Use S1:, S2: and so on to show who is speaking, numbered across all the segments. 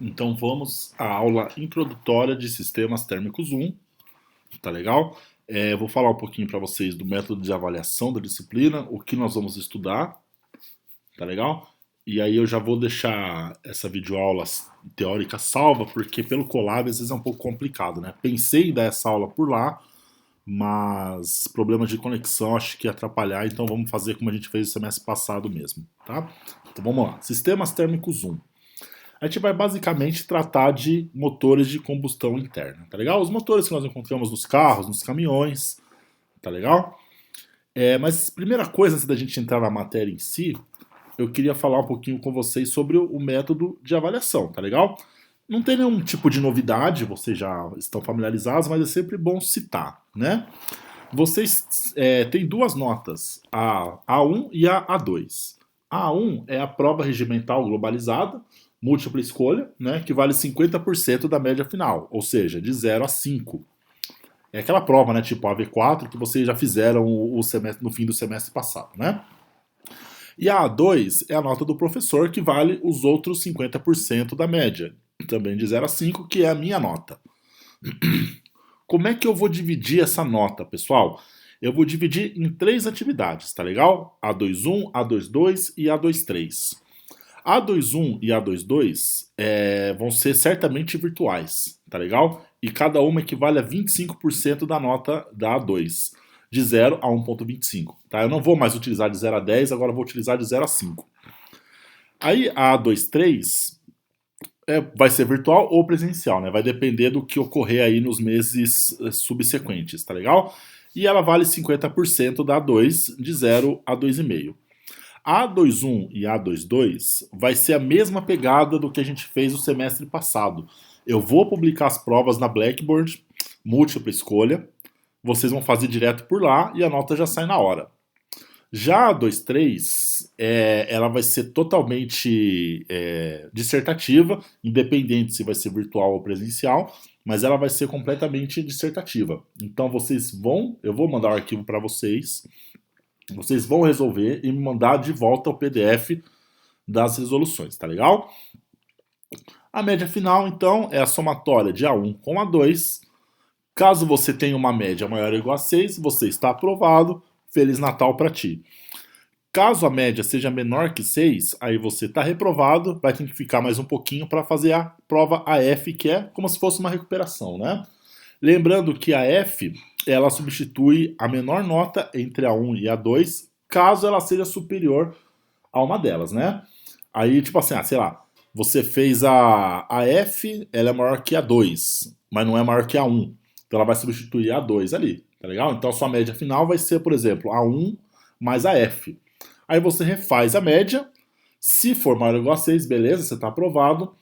S1: Então vamos à aula introdutória de sistemas térmicos 1, tá legal? Vou falar um pouquinho para vocês do método de avaliação da disciplina, o que nós vamos estudar, tá legal? E aí eu já vou deixar essa videoaula teórica salva, porque pelo Colab às vezes é um pouco complicado, né? Pensei em dar essa aula por lá, mas problemas de conexão acho que ia atrapalhar, então vamos fazer como a gente fez no semestre passado mesmo, tá? Então vamos lá. Sistemas térmicos 1. A gente vai basicamente tratar de motores de combustão interna, tá legal? Os motores que nós encontramos nos carros, nos caminhões, tá legal? Mas primeira coisa, antes da gente entrar na matéria em si, eu queria falar um pouquinho com vocês sobre o método de avaliação, tá legal? Não tem nenhum tipo de novidade, vocês já estão familiarizados, mas é sempre bom citar, né? Vocês têm duas notas, a A1 e a A2. A A1 é a prova regimental globalizada, múltipla escolha, né, que vale 50% da média final, ou seja, de 0 a 5. É aquela prova, né, tipo a V4, que vocês já fizeram o semestre, no fim do semestre passado, né? E a A2 é a nota do professor, que vale os outros 50% da média, também de 0 a 5, que é a minha nota. Como é que eu vou dividir essa nota, pessoal? Eu vou dividir em três atividades, tá legal? A21, A22 e A23. A21 e A22 vão ser certamente virtuais, tá legal? E cada uma equivale a 25% da nota da A2, de 0 a 1,25. Tá? Eu não vou mais utilizar de 0 a 10, agora eu vou utilizar de 0 a 5. Aí a A23 vai ser virtual ou presencial, né? Vai depender do que ocorrer aí nos meses subsequentes, tá legal? E ela vale 50% da A2, de 0 a 2,5. A A21 e a A22 vai ser a mesma pegada do que a gente fez no semestre passado. Eu vou publicar as provas na Blackboard, múltipla escolha. Vocês vão fazer direto por lá e a nota já sai na hora. Já a 23, ela vai ser totalmente dissertativa, independente se vai ser virtual ou presencial, mas ela vai ser completamente dissertativa. Então eu vou mandar o arquivo para vocês. Vocês vão resolver e me mandar de volta o PDF das resoluções, tá legal? A média final, então, é a somatória de A1 com A2. Caso você tenha uma média maior ou igual a 6, você está aprovado. Feliz Natal para ti. Caso a média seja menor que 6, aí você está reprovado, vai ter que ficar mais um pouquinho para fazer a prova AF, que é como se fosse uma recuperação, né? Lembrando que a F, ela substitui a menor nota entre a 1 e a 2, caso ela seja superior a uma delas, né? Aí, tipo assim, sei lá, você fez a F, ela é maior que a 2, mas não é maior que a 1. Então ela vai substituir a 2 ali, tá legal? Então a sua média final vai ser, por exemplo, a 1 mais a F. Aí você refaz a média. Se for maior ou igual a 6, beleza, você está aprovado.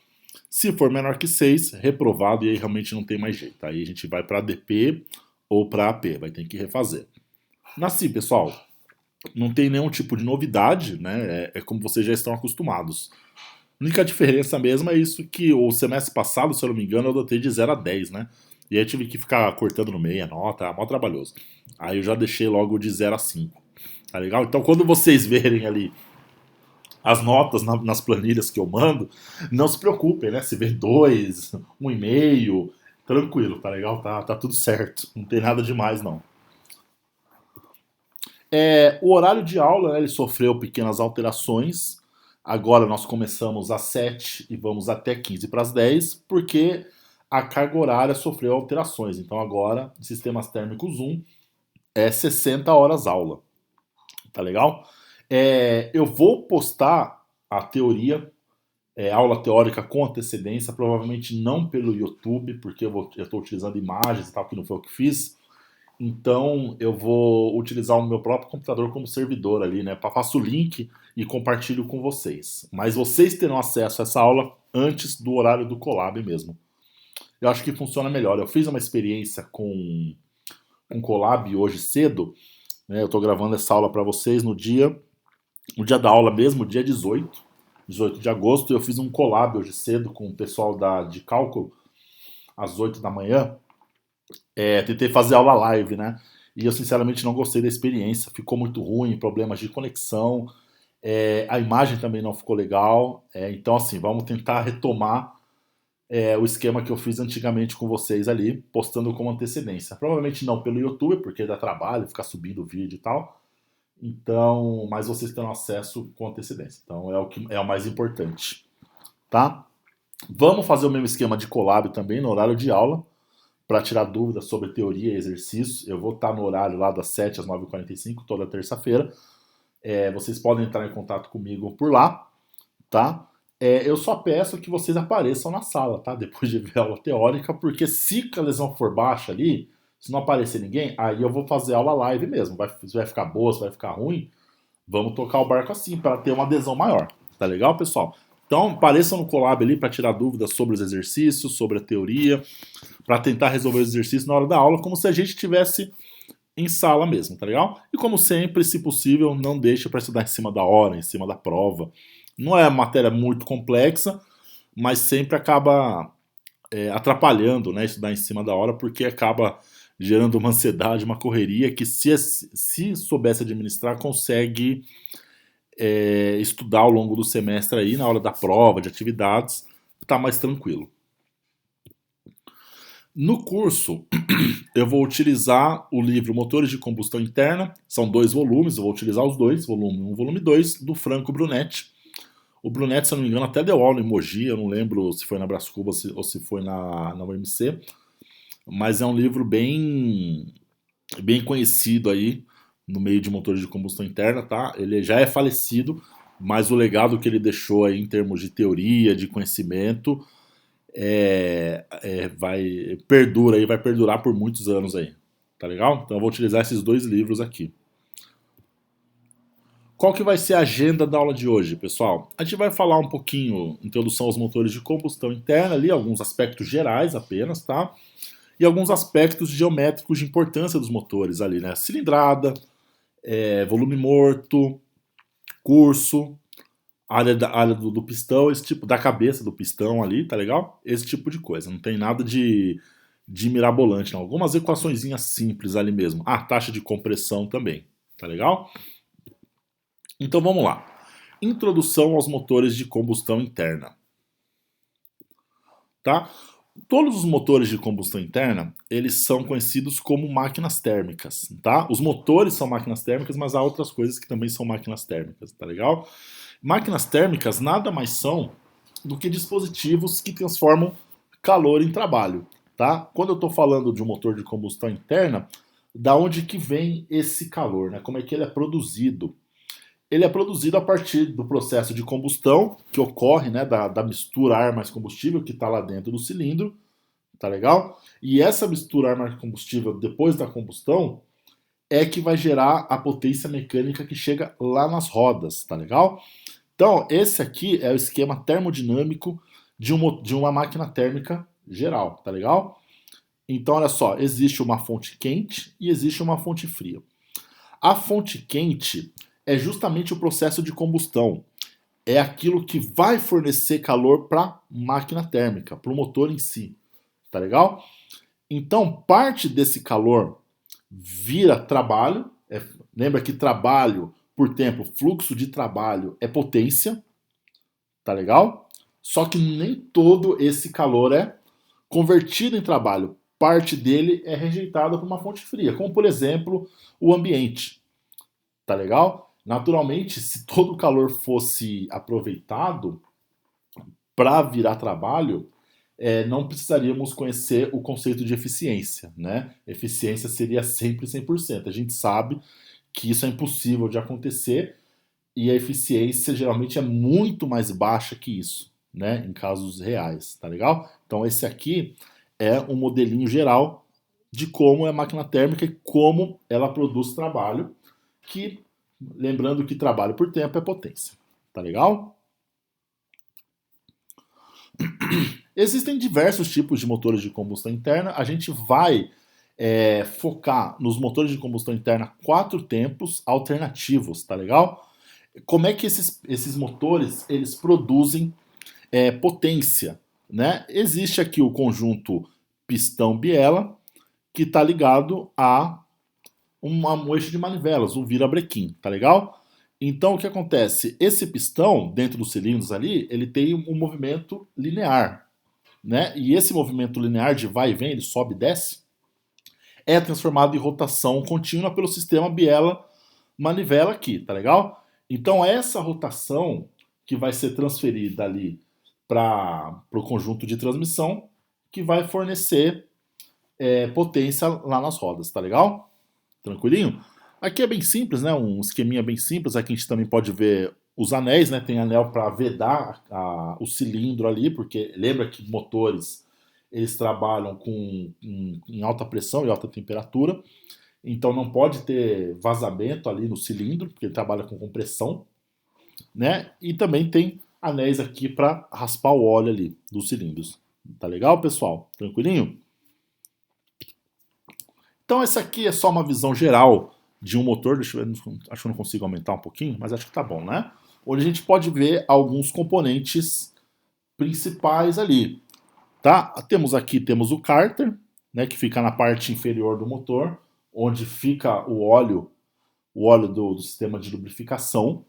S1: Se for menor que 6, reprovado, e aí realmente não tem mais jeito. Aí a gente vai para DP ou para AP, vai ter que refazer. Assim, pessoal, não tem nenhum tipo de novidade, né? É como vocês já estão acostumados. A única diferença mesmo é isso que o semestre passado, se eu não me engano, eu adotei de 0 a 10, né? E aí eu tive que ficar cortando no meio a nota, é mó trabalhoso. Aí eu já deixei logo de 0 a 5. Tá legal? Então quando vocês verem ali as notas nas planilhas que eu mando, não se preocupem, né? Se ver 2, 1,5, tranquilo, tá legal? Tá tudo certo. Não tem nada demais, não. O horário de aula, né, ele sofreu pequenas alterações. Agora nós começamos às 7 e vamos até 15 para as 10, porque a carga horária sofreu alterações. Então agora, sistemas térmicos 1 é 60 horas aula. Tá legal? Eu vou postar a teoria, aula teórica com antecedência, provavelmente não pelo YouTube, porque eu estou utilizando imagens e tal, que não foi o que fiz. Então eu vou utilizar o meu próprio computador como servidor ali, né? Faço o link e compartilho com vocês. Mas vocês terão acesso a essa aula antes do horário do Colab mesmo. Eu acho que funciona melhor. Eu fiz uma experiência com Colab hoje cedo, né? Eu estou gravando essa aula para vocês no dia da aula mesmo, dia 18 de agosto. Eu fiz um Colab hoje cedo com o pessoal de cálculo, às 8 da manhã. Tentei fazer aula live, né? E eu sinceramente não gostei da experiência, ficou muito ruim, problemas de conexão, a imagem também não ficou legal. Então, assim, vamos tentar retomar o esquema que eu fiz antigamente com vocês ali, postando com antecedência. Provavelmente não pelo YouTube, porque dá trabalho ficar subindo o vídeo e tal. Então, mas vocês terão acesso com antecedência. Então é o que é o mais importante, tá? Vamos fazer o mesmo esquema de collab também no horário de aula, para tirar dúvidas sobre teoria e exercícios. Eu vou estar no horário lá das 7 às 9h45, toda terça-feira. Vocês podem entrar em contato comigo por lá, tá? Eu só peço que vocês apareçam na sala, tá? Depois de ver a aula teórica, porque se a lesão for baixa ali, se não aparecer ninguém, aí eu vou fazer aula live mesmo. Se vai ficar boa, se vai ficar ruim, vamos tocar o barco assim, para ter uma adesão maior. Tá legal, pessoal? Então, apareçam no Colab ali para tirar dúvidas sobre os exercícios, sobre a teoria, para tentar resolver os exercícios na hora da aula, como se a gente estivesse em sala mesmo, tá legal? E como sempre, se possível, não deixe para estudar em cima da hora, em cima da prova. Não é uma matéria muito complexa, mas sempre acaba atrapalhando, né, estudar em cima da hora, porque acaba gerando uma ansiedade, uma correria que se soubesse administrar, consegue estudar ao longo do semestre aí, na hora da prova, de atividades, tá mais tranquilo. No curso, eu vou utilizar o livro Motores de Combustão Interna, são 2 volumes, eu vou utilizar os dois, volume 1 e volume 2, do Franco Brunetti. O Brunetti, se eu não me engano, até deu aula em Mogi, eu não lembro se foi na Brás Cubas ou se foi na UMC, mas é um livro bem conhecido aí no meio de motores de combustão interna, tá? Ele já é falecido, mas o legado que ele deixou aí em termos de teoria, de conhecimento, vai perdurar por muitos anos aí, tá legal? Então eu vou utilizar esses 2 livros aqui. Qual que vai ser a agenda da aula de hoje, pessoal? A gente vai falar um pouquinho, introdução aos motores de combustão interna ali, alguns aspectos gerais apenas, tá? E alguns aspectos geométricos de importância dos motores ali, né? Cilindrada, volume morto, curso, área do pistão, esse tipo, da cabeça do pistão ali, tá legal? Esse tipo de coisa. Não tem nada de mirabolante, não. Algumas equaçõezinhas simples ali mesmo. Taxa de compressão também, tá legal? Então vamos lá. Introdução aos motores de combustão interna. Tá? Todos os motores de combustão interna, eles são conhecidos como máquinas térmicas, tá? Os motores são máquinas térmicas, mas há outras coisas que também são máquinas térmicas, tá legal? Máquinas térmicas nada mais são do que dispositivos que transformam calor em trabalho, tá? Quando eu estou falando de um motor de combustão interna, da onde que vem esse calor, né? Como é que ele é produzido? Ele é produzido a partir do processo de combustão que ocorre, né, da mistura ar mais combustível que está lá dentro do cilindro, tá legal? E essa mistura ar mais combustível depois da combustão é que vai gerar a potência mecânica que chega lá nas rodas, tá legal? Então, esse aqui é o esquema termodinâmico de uma máquina térmica geral, tá legal? Então, olha só, existe uma fonte quente e existe uma fonte fria. A fonte quente é justamente o processo de combustão. É aquilo que vai fornecer calor para a máquina térmica, para o motor em si. Tá legal? Então, parte desse calor vira trabalho. Lembra que trabalho por tempo, fluxo de trabalho é potência. Tá legal? Só que nem todo esse calor é convertido em trabalho. Parte dele é rejeitada por uma fonte fria, como por exemplo o ambiente. Tá legal? Naturalmente, se todo o calor fosse aproveitado para virar trabalho, não precisaríamos conhecer o conceito de eficiência, né? Eficiência seria sempre 100%. A gente sabe que isso é impossível de acontecer e a eficiência geralmente é muito mais baixa que isso, né? Em casos reais, tá legal? Então esse aqui é um modelinho geral de como é a máquina térmica e como ela produz trabalho, que lembrando que trabalho por tempo é potência, tá legal? Existem diversos tipos de motores de combustão interna. A gente vai focar nos motores de combustão interna 4 tempos alternativos, tá legal? Como é que esses motores eles produzem potência, né? Existe aqui o conjunto pistão-biela que está ligado a um eixo de manivelas, um virabrequim, tá legal? Então o que acontece? Esse pistão dentro dos cilindros ali, ele tem um movimento linear, né? E esse movimento linear de vai e vem, ele sobe e desce, é transformado em rotação contínua pelo sistema biela-manivela aqui, tá legal? Então essa rotação que vai ser transferida ali para o conjunto de transmissão que vai fornecer potência lá nas rodas, tá legal? Tranquilinho? Aqui é bem simples, né? Um esqueminha bem simples. Aqui a gente também pode ver os anéis, né? Tem anel para vedar o cilindro ali, porque lembra que motores eles trabalham em alta pressão e alta temperatura, então não pode ter vazamento ali no cilindro, porque ele trabalha com compressão, né? E também tem anéis aqui para raspar o óleo ali dos cilindros. Tá legal, pessoal? Tranquilinho? Então essa aqui é só uma visão geral de um motor. Deixa eu ver, acho que eu não consigo aumentar um pouquinho, mas acho que tá bom, né? Onde a gente pode ver alguns componentes principais ali, tá? Temos o cárter, né, que fica na parte inferior do motor, onde fica o óleo do sistema de lubrificação.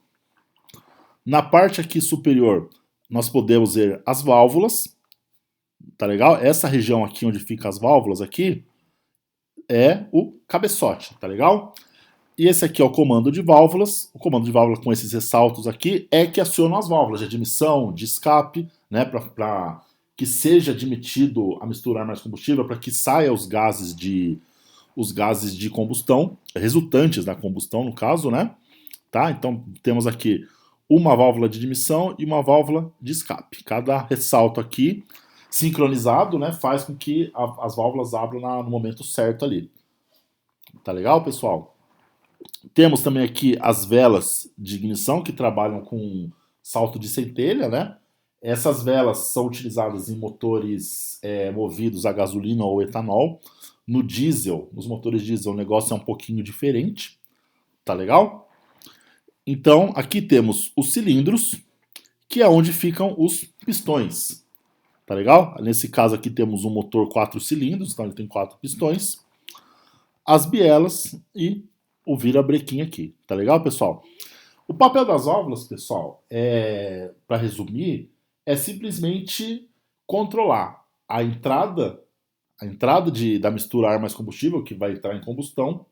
S1: Na parte aqui superior, nós podemos ver as válvulas, tá legal? Essa região aqui onde fica as válvulas aqui é o cabeçote, tá legal? E esse aqui é o comando de válvulas. O comando de válvula com esses ressaltos aqui é que aciona as válvulas de admissão, de escape, né, para que seja admitido a mistura ar mais combustível, para que saia os gases de combustão, resultantes da combustão no caso, né? Tá? Então temos aqui uma válvula de admissão e uma válvula de escape. Cada ressalto aqui sincronizado, né, faz com que as válvulas abram no momento certo ali. Tá legal, pessoal? Temos também aqui as velas de ignição que trabalham com salto de centelha, né? Essas velas são utilizadas em motores movidos a gasolina ou etanol. No diesel, nos motores diesel, o negócio é um pouquinho diferente, tá legal? Então, aqui temos os cilindros, que é onde ficam os pistões, tá legal? Nesse caso aqui temos um motor 4 cilindros, então ele tem 4 pistões, as bielas e o virabrequim aqui, tá legal, pessoal? O papel das válvulas, pessoal, para resumir, é simplesmente controlar da mistura ar mais combustível, que vai entrar em combustão,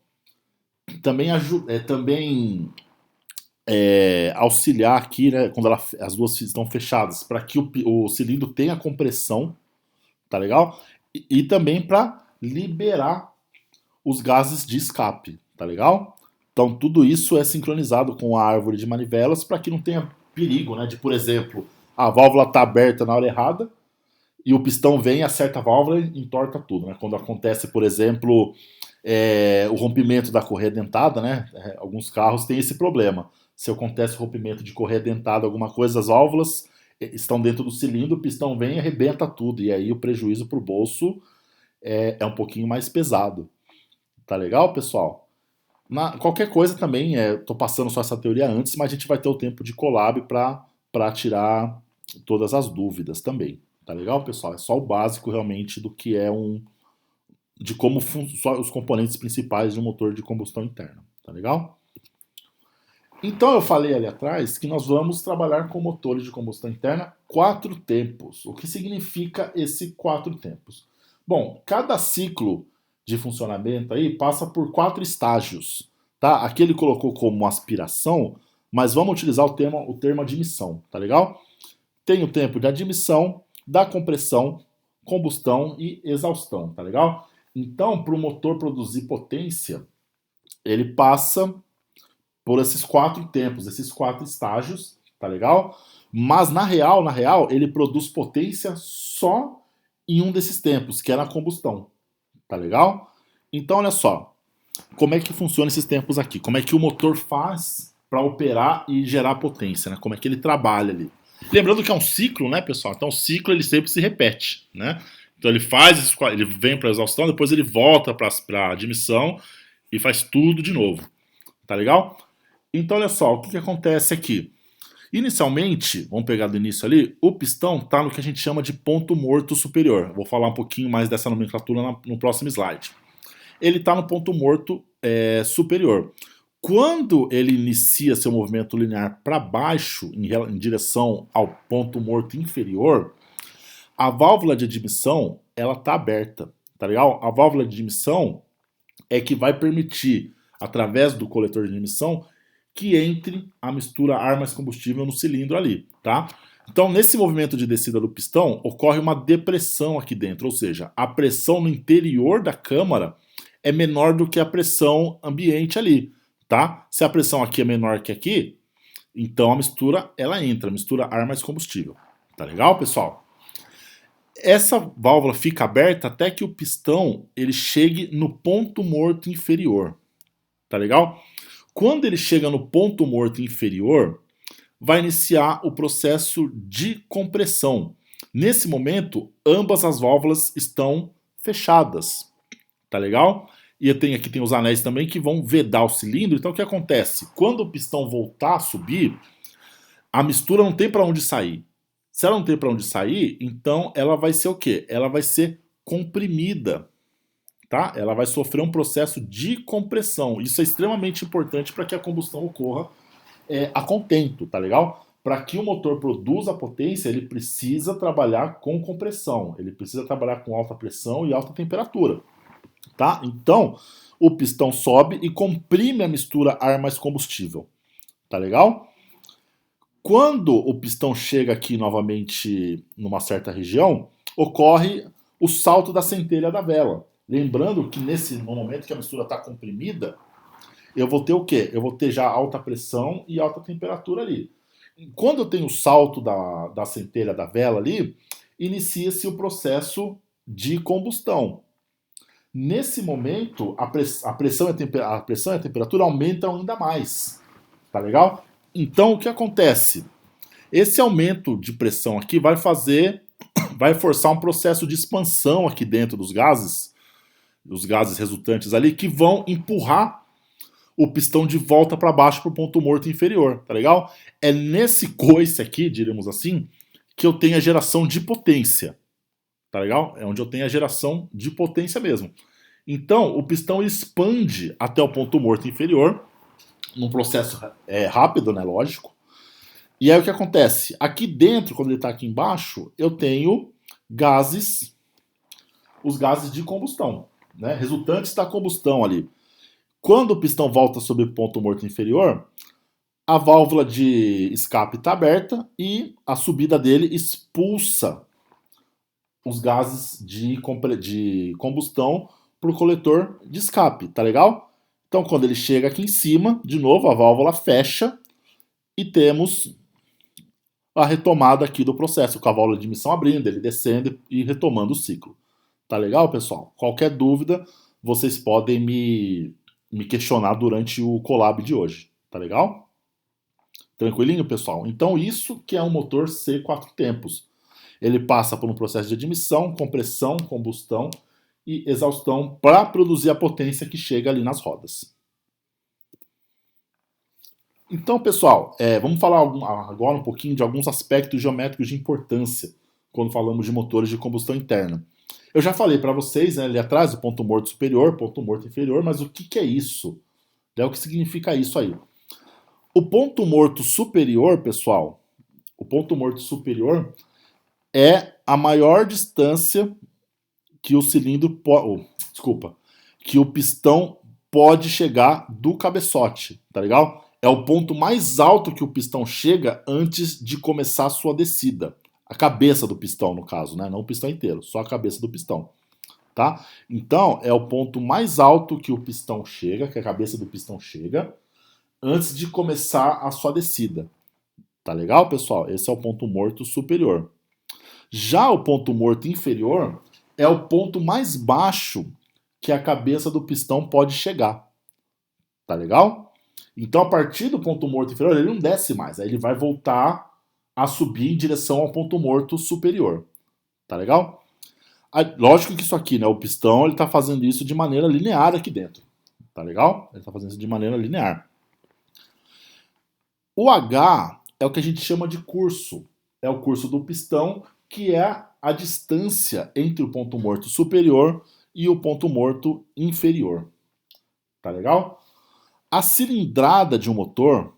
S1: também auxiliar aqui, né, quando as duas estão fechadas, para que o cilindro tenha compressão, tá legal? E também para liberar os gases de escape, tá legal? Então tudo isso é sincronizado com a árvore de manivelas para que não tenha perigo, né? De, por exemplo, a válvula está aberta na hora errada e o pistão vem, acerta a válvula e entorta tudo, né? Quando acontece, por exemplo, o rompimento da correia dentada, né? Alguns carros têm esse problema. Se acontece o rompimento de correia dentada, alguma coisa, as válvulas estão dentro do cilindro, o pistão vem e arrebenta tudo. E aí o prejuízo para o bolso é um pouquinho mais pesado. Tá legal, pessoal? Qualquer coisa também, tô passando só essa teoria antes, mas a gente vai ter o tempo de collab para tirar todas as dúvidas também. Tá legal, pessoal? É só o básico realmente do que é de como só os componentes principais de um motor de combustão interna. Tá legal? Então eu falei ali atrás que nós vamos trabalhar com motores de combustão interna 4 tempos. O que significa esse 4 tempos? Bom, cada ciclo de funcionamento aí passa por 4 estágios, tá? Aqui ele colocou como aspiração, mas vamos utilizar o termo admissão, tá legal? Tem o tempo de admissão, da compressão, combustão e exaustão, tá legal? Então, para o motor produzir potência, ele passa por esses 4 tempos, esses 4 estágios, tá legal? Mas na real, ele produz potência só em um desses tempos, que é na combustão, tá legal? Então, olha só, como é que funciona esses tempos aqui? Como é que o motor faz para operar e gerar potência, né? Como é que ele trabalha ali? Lembrando que é um ciclo, né, pessoal? Então, o ciclo ele sempre se repete, né? Então, ele vem para a exaustão, depois ele volta para a admissão e faz tudo de novo, tá legal? Então, olha só, o que acontece aqui? Inicialmente, vamos pegar do início ali, o pistão está no que a gente chama de ponto morto superior. Vou falar um pouquinho mais dessa nomenclatura no próximo slide. Ele está no ponto morto superior. Quando ele inicia seu movimento linear para baixo, em direção ao ponto morto inferior, a válvula de admissão, ela tá aberta, tá legal? A válvula de admissão é que vai permitir, através do coletor de admissão, que entre a mistura ar mais combustível no cilindro ali, tá? Então, nesse movimento de descida do pistão, ocorre uma depressão aqui dentro, ou seja, a pressão no interior da câmara é menor do que a pressão ambiente ali, tá? Se a pressão aqui é menor que aqui, então a mistura, ela entra, a mistura ar mais combustível. Tá legal, pessoal? Essa válvula fica aberta até que o pistão ele chegue no ponto morto inferior. Tá legal? Quando ele chega no ponto morto inferior, vai iniciar o processo de compressão. Nesse momento, ambas as válvulas estão fechadas. Tá legal? E aqui tem os anéis também que vão vedar o cilindro. Então o que acontece? Quando o pistão voltar a subir, a mistura não tem para onde sair. Se ela não tem para onde sair, então ela vai ser o quê? Ela vai ser comprimida, tá? Ela vai sofrer um processo de compressão. Isso é extremamente importante para que a combustão ocorra a contento, tá legal? Para que o motor produza potência, ele precisa trabalhar com compressão. Ele precisa trabalhar com alta pressão e alta temperatura, tá? Então, o pistão sobe e comprime a mistura ar mais combustível, tá legal? Quando o pistão chega aqui novamente numa certa região, ocorre o salto da centelha da vela. Lembrando que no momento que a mistura está comprimida, eu vou ter o quê? Eu vou ter já alta pressão e alta temperatura ali. Quando eu tenho o salto da centelha da vela ali, inicia-se o processo de combustão. Nesse momento, a pressão e a temperatura aumentam ainda mais. Tá legal? Então, o que acontece? Esse aumento de pressão aqui vai forçar um processo de expansão aqui dentro dos gases resultantes ali, que vão empurrar o pistão de volta para baixo para o ponto morto inferior, tá legal? É nesse coice aqui, diríamos assim, que eu tenho a geração de potência, tá legal? É onde eu tenho a geração de potência mesmo. Então, o pistão expande até o ponto morto inferior, num processo rápido, né, lógico. E aí o que acontece? Aqui dentro, quando ele está aqui embaixo, eu tenho os gases de combustão, né, resultantes da combustão ali. Quando o pistão volta sobre o ponto morto inferior, a válvula de escape está aberta e a subida dele expulsa os gases de combustão para o coletor de escape, tá legal? Então, quando ele chega aqui em cima, de novo, a válvula fecha e temos a retomada aqui do processo, com a válvula de admissão abrindo, ele descendo e retomando o ciclo. Tá legal, pessoal? Qualquer dúvida, vocês podem me questionar durante o collab de hoje. Tá legal? Tranquilinho, pessoal? Então, isso que é um motor C4 tempos. Ele passa por um processo de admissão, compressão, combustão e exaustão para produzir a potência que chega ali nas rodas. Então, pessoal, vamos falar agora um pouquinho de alguns aspectos geométricos de importância quando falamos de motores de combustão interna. Eu já falei para vocês, né, ali atrás, o ponto morto superior, ponto morto inferior, mas o que é isso? O que significa isso aí? O ponto morto superior, pessoal, o ponto morto superior é a maior distância que o cilindro que o pistão pode chegar do cabeçote, tá legal? É o ponto mais alto que o pistão chega antes de começar a sua descida. A cabeça do pistão, no caso, né? Não o pistão inteiro, só a cabeça do pistão, tá? Então, é o ponto mais alto que o pistão chega, que a cabeça do pistão chega, antes de começar a sua descida. Tá legal, pessoal? Esse é o ponto morto superior. Já o ponto morto inferior é o ponto mais baixo que a cabeça do pistão pode chegar. Tá legal? Então, a partir do ponto morto inferior, ele não desce mais. Aí ele vai voltar a subir em direção ao ponto morto superior. Tá legal? Lógico que isso aqui, né? O pistão, ele tá fazendo isso de maneira linear aqui dentro. Tá legal? Ele tá fazendo isso de maneira linear. O H é o que a gente chama de curso. É o curso do pistão, que é a distância entre o ponto morto superior e o ponto morto inferior. Tá legal? A cilindrada de um motor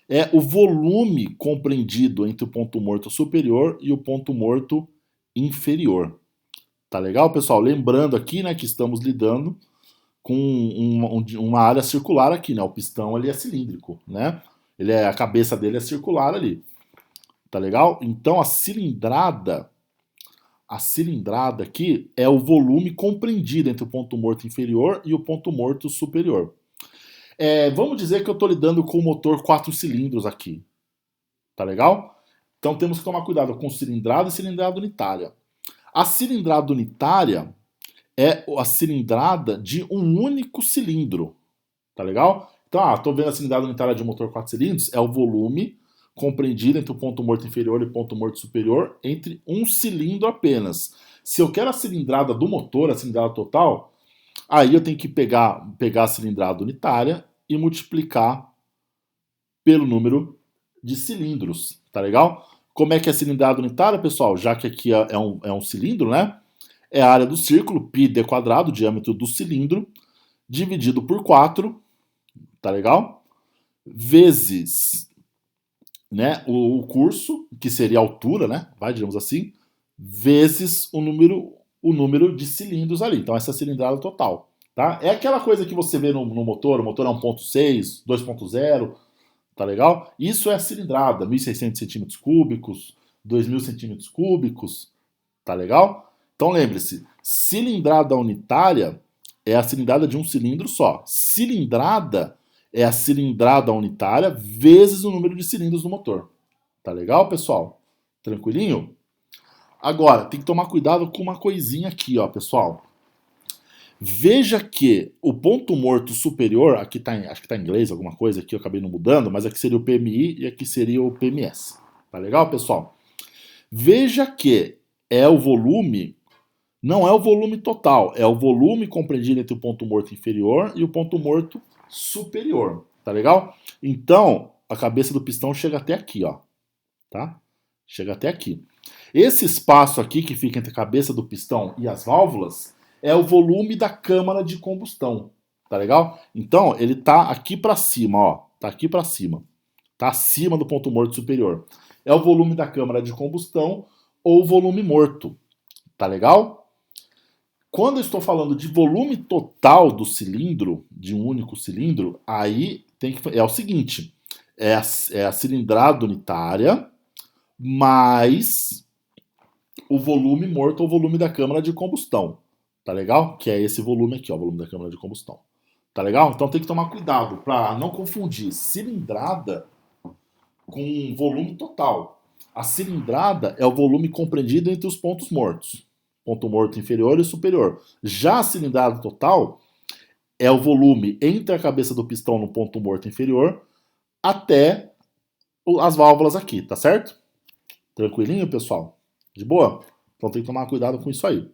S1: é o volume compreendido entre o ponto morto superior e o ponto morto inferior. Tá legal, pessoal? Lembrando aqui, né, que estamos lidando com uma área circular aqui, né? O pistão ele é cilíndrico, né? A cabeça dele é circular ali. Tá legal? Então a cilindrada aqui é o volume compreendido entre o ponto morto inferior e o ponto morto superior. Vamos dizer que eu estou lidando com o motor 4 cilindros aqui. Tá legal? Então temos que tomar cuidado com cilindrada e cilindrada unitária. A cilindrada unitária é a cilindrada de um único cilindro. Tá legal? Então, estou vendo a cilindrada unitária de um motor 4 cilindros, é o volume compreendido entre o ponto morto inferior e o ponto morto superior entre um cilindro apenas. Se eu quero a cilindrada do motor, a cilindrada total, aí eu tenho que pegar a cilindrada unitária e multiplicar pelo número de cilindros, tá legal? Como é que é a cilindrada unitária, pessoal? Já que aqui é um cilindro, né? É a área do círculo, πd quadrado, o diâmetro do cilindro, dividido por 4, tá legal? Vezes, né, o curso, que seria a altura, né? Vai, digamos assim, vezes o número de cilindros ali. Então, essa é a cilindrada total. Tá? É aquela coisa que você vê no motor, o motor é 1.6, 2.0, tá legal? Isso é a cilindrada, 1.600 centímetros cúbicos, 2.000 centímetros cúbicos, tá legal? Então lembre-se, cilindrada unitária é a cilindrada de um cilindro só. Cilindrada é a cilindrada unitária vezes o número de cilindros do motor. Tá legal, pessoal? Tranquilinho? Agora, tem que tomar cuidado com uma coisinha aqui, ó, pessoal. Veja que o ponto morto superior, aqui tá acho que está em inglês alguma coisa aqui, eu acabei não mudando, mas aqui seria o PMI e aqui seria o PMS. Tá legal, pessoal? Veja que é o volume, não é o volume total, é o volume compreendido entre o ponto morto inferior e o ponto morto superior. Tá legal? Então, a cabeça do pistão chega até aqui, ó. Tá? Chega até aqui. Esse espaço aqui que fica entre a cabeça do pistão e as válvulas é o volume da câmara de combustão, tá legal? Então, ele tá aqui para cima, ó, tá aqui para cima. Tá acima do ponto morto superior. É o volume da câmara de combustão ou volume morto, tá legal? Quando eu estou falando de volume total do cilindro, de um único cilindro, aí é o seguinte, é a cilindrada unitária mais o volume morto ou volume da câmara de combustão. Tá legal? Que é esse volume aqui, ó, o volume da câmara de combustão. Tá legal? Então tem que tomar cuidado para não confundir cilindrada com volume total. A cilindrada é o volume compreendido entre os pontos mortos. Ponto morto inferior e superior. Já a cilindrada total é o volume entre a cabeça do pistão no ponto morto inferior até as válvulas aqui, tá certo? Tranquilinho, pessoal? De boa? Então tem que tomar cuidado com isso aí.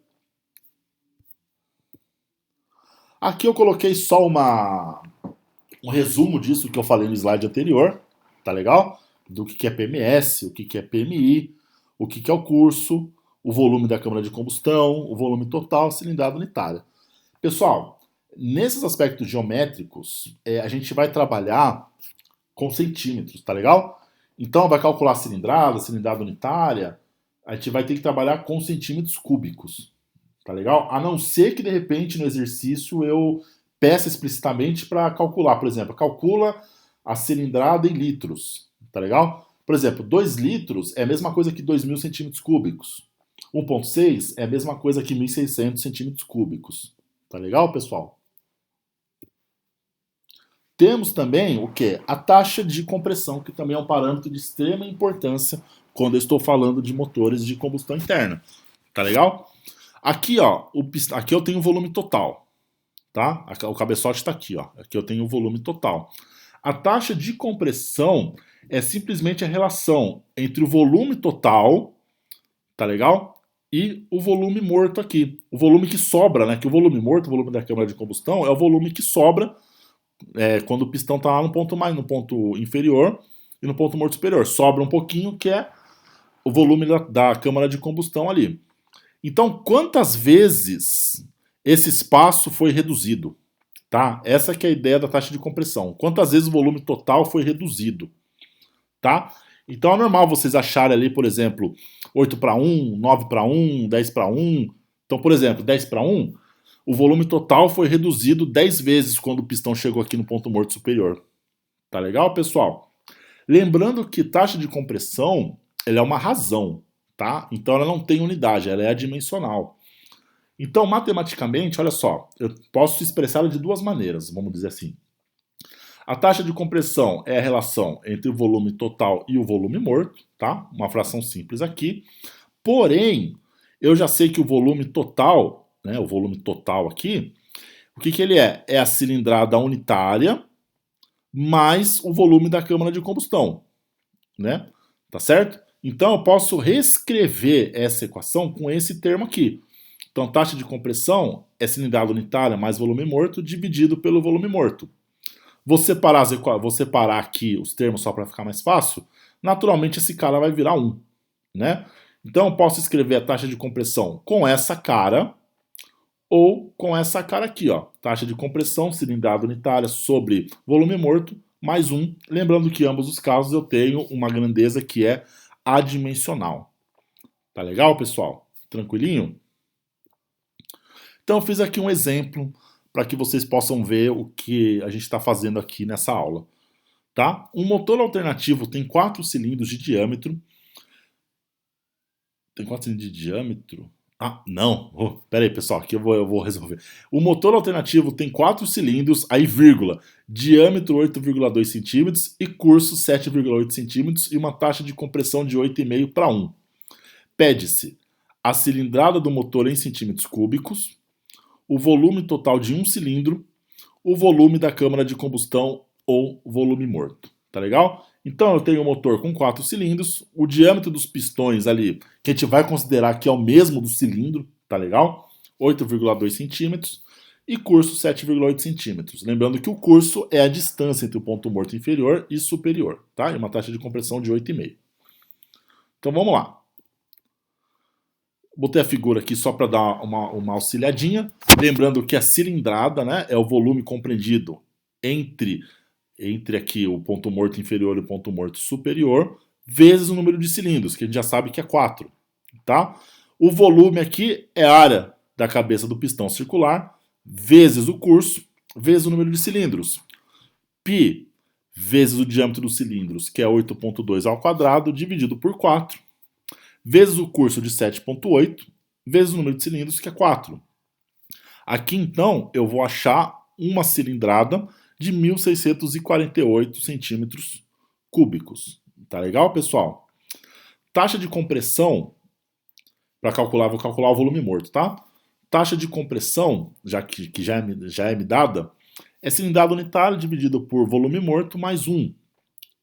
S1: Aqui eu coloquei só um resumo disso que eu falei no slide anterior, tá legal? Do que é PMS, o que é PMI, o que é o curso, o volume da câmara de combustão, o volume total, cilindrada unitária. Pessoal, nesses aspectos geométricos, a gente vai trabalhar com centímetros, tá legal? Então vai calcular a cilindrada unitária, a gente vai ter que trabalhar com centímetros cúbicos. Tá legal? A não ser que de repente no exercício eu peça explicitamente para calcular. Por exemplo, calcula a cilindrada em litros. Tá legal? Por exemplo, 2 litros é a mesma coisa que 2.000 centímetros cúbicos. 1,6 é a mesma coisa que 1.600 centímetros cúbicos. Tá legal, pessoal? Temos também o que? A taxa de compressão, que também é um parâmetro de extrema importância quando eu estou falando de motores de combustão interna. Tá legal? Aqui, ó, aqui eu tenho o volume total, tá? O cabeçote está aqui, ó. Aqui eu tenho o volume total. A taxa de compressão é simplesmente a relação entre o volume total, tá legal? E o volume morto aqui. O volume que sobra, né? Que o volume morto, o volume da câmara de combustão, é o volume que sobra quando o pistão está lá no ponto inferior e no ponto morto superior. Sobra um pouquinho, que é o volume da câmara de combustão ali. Então, quantas vezes esse espaço foi reduzido? Tá? Essa que é a ideia da taxa de compressão. Quantas vezes o volume total foi reduzido? Tá? Então é normal vocês acharem ali, por exemplo, 8 para 1, 9 para 1, 10 para 1. Então, por exemplo, 10 para 1, o volume total foi reduzido 10 vezes quando o pistão chegou aqui no ponto morto superior. Tá legal, pessoal? Lembrando que taxa de compressão, ela é uma razão, tá? Então ela não tem unidade, ela é adimensional. Então, matematicamente, olha só, eu posso expressá-la de duas maneiras, vamos dizer assim. A taxa de compressão é a relação entre o volume total e o volume morto, tá? Uma fração simples aqui. Porém, eu já sei que o volume total, né, o volume total aqui, o que, que ele é? É a cilindrada unitária mais o volume da câmara de combustão, né? Tá certo? Então eu posso reescrever essa equação com esse termo aqui. Então, taxa de compressão é cilindrada unitária mais volume morto dividido pelo volume morto. Vou separar aqui os termos só para ficar mais fácil. Naturalmente, esse cara vai virar 1, né? Então, eu posso escrever a taxa de compressão com essa cara ou com essa cara aqui, ó. Taxa de compressão, cilindrada unitária sobre volume morto, mais 1. Lembrando que em ambos os casos eu tenho uma grandeza que é adimensional. Tá legal, pessoal? Tranquilinho? Então eu fiz aqui um exemplo para que vocês possam ver o que a gente está fazendo aqui nessa aula. Tá? Um motor alternativo tem 4 cilindros de diâmetro. Tem 4 cilindros de diâmetro? Ah, não. Oh, pera aí, pessoal, aqui eu vou resolver. O motor alternativo tem 4 cilindros, aí vírgula, diâmetro 8,2 centímetros e curso 7,8 centímetros e uma taxa de compressão de 8,5 para 1. Pede-se a cilindrada do motor em centímetros cúbicos, o volume total de um cilindro, o volume da câmara de combustão ou volume morto. Tá legal? Então eu tenho um motor com 4 cilindros, o diâmetro dos pistões ali, que a gente vai considerar que é o mesmo do cilindro, tá legal? 8,2 centímetros e curso 7,8 centímetros. Lembrando que o curso é a distância entre o ponto morto inferior e superior, tá? E uma taxa de compressão de 8,5. Então vamos lá. Botei a figura aqui só para dar uma auxiliadinha. Lembrando que a cilindrada, né, é o volume compreendido entre aqui o ponto morto inferior e o ponto morto superior, vezes o número de cilindros, que a gente já sabe que é 4. Tá? O volume aqui é a área da cabeça do pistão circular, vezes o curso, vezes o número de cilindros. Π vezes o diâmetro dos cilindros, que é 8,2 ao quadrado, dividido por 4, vezes o curso de 7,8, vezes o número de cilindros, que é 4. Aqui, então, eu vou achar uma cilindrada de 1.648 centímetros cúbicos. Tá legal, pessoal? Taxa de compressão, para calcular, vou calcular o volume morto, tá? Taxa de compressão, que já é me dada, é cilindrada unitária dividido por volume morto mais 1.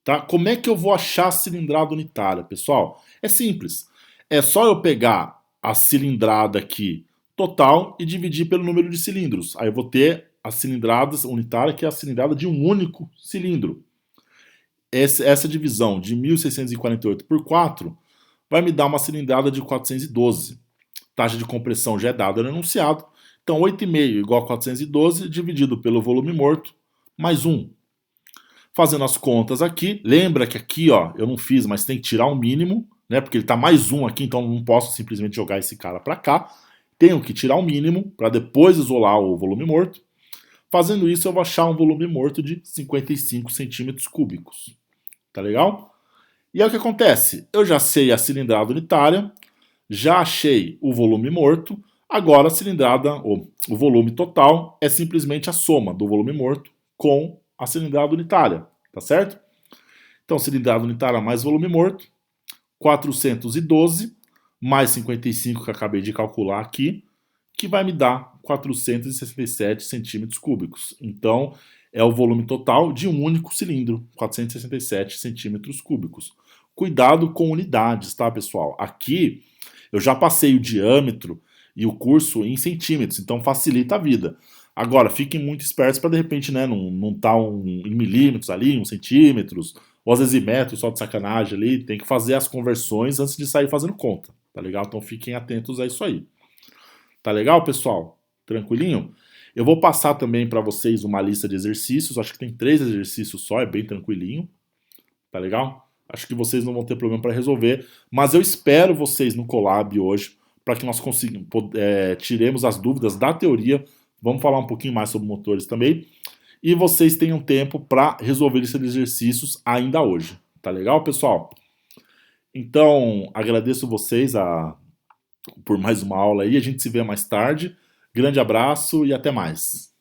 S1: Tá? Como é que eu vou achar a cilindrada unitária, pessoal? É simples. É só eu pegar a cilindrada aqui total e dividir pelo número de cilindros. Aí eu vou ter a cilindrada unitária, que é a cilindrada de um único cilindro. Essa divisão de 1.648 por 4 vai me dar uma cilindrada de 412. Taxa de compressão já é dada no enunciado. Então, 8,5 igual a 412 dividido pelo volume morto, mais 1. Fazendo as contas aqui, lembra que aqui, ó, eu não fiz, mas tem que tirar o mínimo, né? Porque ele está mais 1 aqui, então não posso simplesmente jogar esse cara para cá. Tenho que tirar o mínimo para depois isolar o volume morto. Fazendo isso, eu vou achar um volume morto de 55 centímetros cúbicos. Tá legal? E aí o que acontece? Eu já sei a cilindrada unitária, já achei o volume morto, agora a cilindrada, ou o volume total, é simplesmente a soma do volume morto com a cilindrada unitária, tá certo? Então, cilindrada unitária mais volume morto, 412, mais 55 que eu acabei de calcular aqui, que vai me dar 467 centímetros cúbicos. Então, é o volume total de um único cilindro, 467 centímetros cúbicos. Cuidado com unidades, tá, pessoal? Aqui, eu já passei o diâmetro e o curso em centímetros, então facilita a vida. Agora, fiquem muito espertos para, de repente, né, não tá em milímetros ali, 1 centímetros, ou às vezes em metros, só de sacanagem ali. Tem que fazer as conversões antes de sair fazendo conta, tá legal? Então fiquem atentos a isso aí. Tá legal, pessoal? Tranquilinho? Eu vou passar também para vocês uma lista de exercícios. Acho que tem 3 exercícios só, é bem tranquilinho. Tá legal? Acho que vocês não vão ter problema para resolver, mas eu espero vocês no Colab hoje para que nós tiremos as dúvidas da teoria. Vamos falar um pouquinho mais sobre motores também. E vocês tenham tempo para resolver esses exercícios ainda hoje. Tá legal, pessoal? Então, agradeço vocês por mais uma aula aí. A gente se vê mais tarde. Grande abraço e até mais.